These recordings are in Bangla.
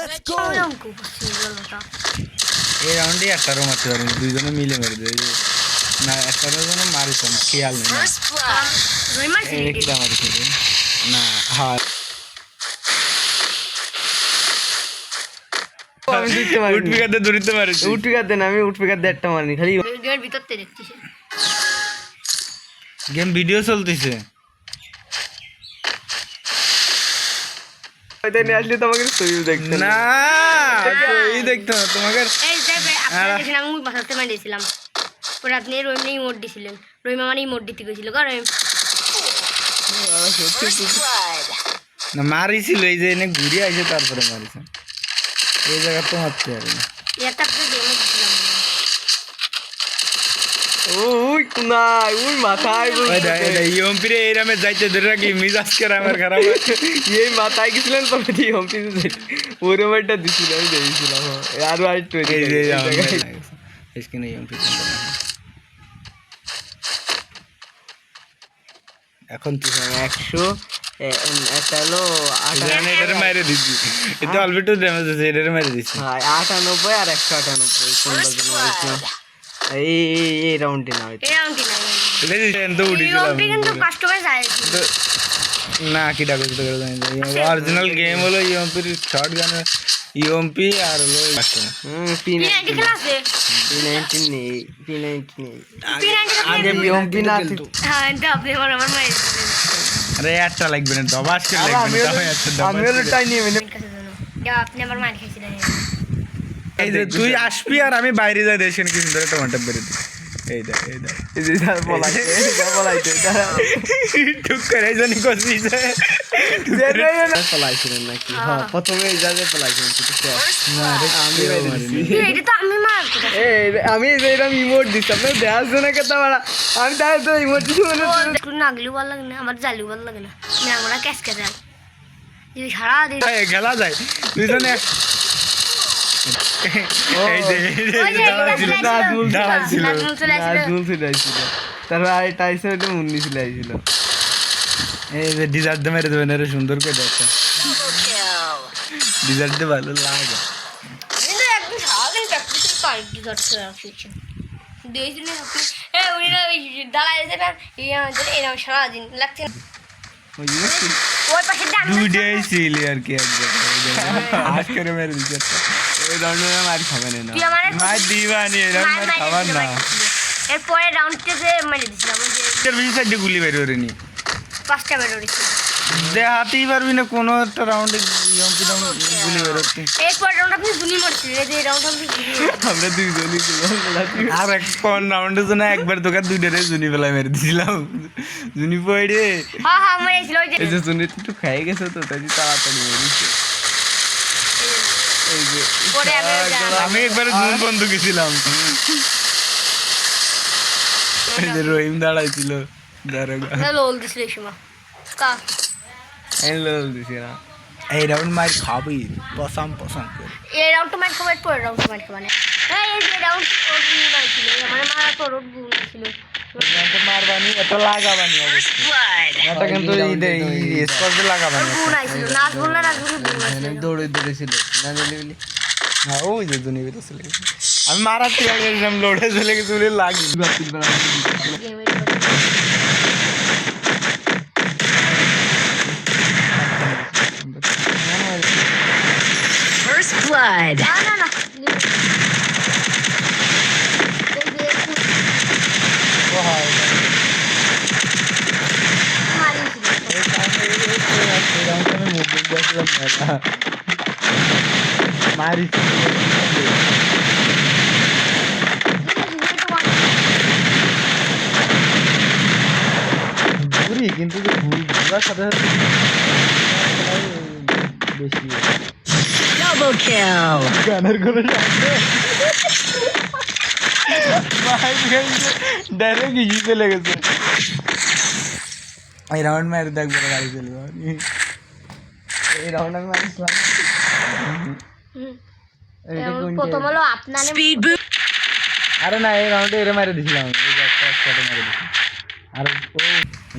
লেটস গো এই রাউন্ডে একটারও মারতে পারিনি, দুইজনে মিলে মেরে দেয় না, একটারও যেন মারিতাম খেয়াল নেই না। হ্যাঁ উঠপিকাতে দৌড়িতে পারিস, উঠপিকাতে না, আমি উঠপিকাতে একটা মারিনি, খালি গেম ভিডিও চলতেছে। আসলে তোমাকে ছবি দেখতে না এই দেখতো না তোমাকে। আমি বাসাতে মারিয়েছিলাম পরে আপনি রহিম ইমোট দিয়েছিলেন, রহিম আমার ইমোট দিতে গেছিল কারণ না মারিছিল, এই যে এনে ঘুরে আইছে তারপরে মারিছে, এই জায়গা তো মারতে পারি না। একটা গেমও দিয়েছিলাম ওই কোনায় ওই মাথায় ইয়ম্পিরে এই রামে যাইতে ধরে রাখি মিজাজ করে আমার খারাপ। এই মাথায় গেছিলেন তো হম্পিতে ওরে মারটা দিছিল, আমি দেখেছিলাম আরো আরেকটু এখন 100 একটা হলো এটারে মাইরে দিচ্ছি, এটা অল্প একটু ড্যামেজ আছে, এটারে মাইরে দিচ্ছি। 98 আর 198 কোনটা যেন হয়েছিল এই রাউন্ডে না, না কি ডাকো অরিজিনাল গেম হলো ইএমপির শর্ট গান, ইএমপি আর হলো আরে একটা লাগবে না, দবাস করে এই যে তুই আসবি আর আমি বাইরে যাই দেশেন কিছু ধরে টমাটো বেরে দিই। এই দেখ এই দেখ এই যে বলাইছে টুক করে জানি কসি যায় পলাইছিলেন নাকি? হ্যাঁ প্রথমে এই জায়গায় পলাইছিলেন, আমি এরকম ইমোট দিচ্ছি আপনার দেখার জন্য কথা বলা, আমি তাই তো ইমোট দিচ্ছি নাগলিও ভালো লাগে না, আমার জালিও ভালো লাগে না, আমরা ক্যাশ খেতে সারা দিন খেলা যায় দুজনে। তারপর আরেকটা আইসে ওটা মুন্নি চলে আইছিল, এই যে ডিজার্ট মেরে দেবেন আরে সুন্দর করে দেখো, ডিজার্ট ভালো লাগে। সারাদিন লাগছে আর কি হাস করে মেরে দিচ্ছে, ওই রাউন্ডে মার খাবেন না, মার দিবানি এরকম খাবার না। এরপরে রাউন্ডে মেরে দিয়েছিলাম, গুলি বের করে নি 5টা বের করেছি, দেখাতেই পারবি না কোনো একটা রাউন্ডে গুলি বেরোতে। এরপর রাউন্ড আপনি গুলি মারছিলেন, এই রাউন্ড আপনি আমরা দুইজনই আর এক কোন রাউন্ডে জন্য একবার তোকে দুইটারে জুনি বেলায় মেরে দিয়েছিলাম, জুনি পড়ে হ্যাঁ মেরেছিল ওই যে এই যে জুনি একটু খেয়ে গেছে তো তাই তাড়াতাড়ি মেরেছে। এই যে পরে আমি একবারে জুন বন্ধ গেছিলাম, এই যে রহিম দাঁড়াইছিল লোল দিছিল এই সময় কা লোল দিছিলাম। এই রাউন্ড মার খাবি পসাম করে, এই রাউন্ড মার খাবার পরে রাউন্ড মার খাবানে এই যে রাউন্ড ওই মারছিল মানে মারা তো রোড ভুল ছিল, মারবানি এটা লাগাবানি অবশ্যই, এটা কিন্তু এই স্পটে লাগাবানি ভুল আইছিল, নাচ ভুল না ভুল আইছিল, দৌড়ে দৌড়েছিল না বলি না ওই যে দুনি বের চলে গেছে, আমি মারাতে গেছিলাম লড়ে চলে গেছে বলে লাগি First blood. না মারি ঘুরি কিন্তু ঘুরার সাথে বেশি Double kill. গানের করে ডাইরেক্ট ইজি চলে গেছে, এই রাউন্ড মেরে দেখবো গাড়ি চলবে, এই রাউন্ড আমি মারিছিলাম। প্রথম হলো আপনার Speed boost. আরে না এই রাউন্ডে এরে মেরে দিছিলাম, এই যে একটা শটে মেরে দিছি। আর ও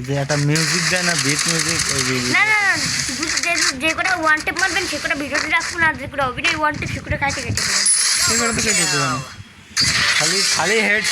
যে একটা মিউজিক দেয় না, বিট মিউজিক, ওই না যে যে কটা ওয়ান টেপ মারবেন সে কটা ভিডিওটি রাখুন, আর যে কটা অভিনয় ওয়ান টেপ সে কটা কাটে কেটে দেবেন। সে করে তো কেটে দেবেন, খালি খালি হেড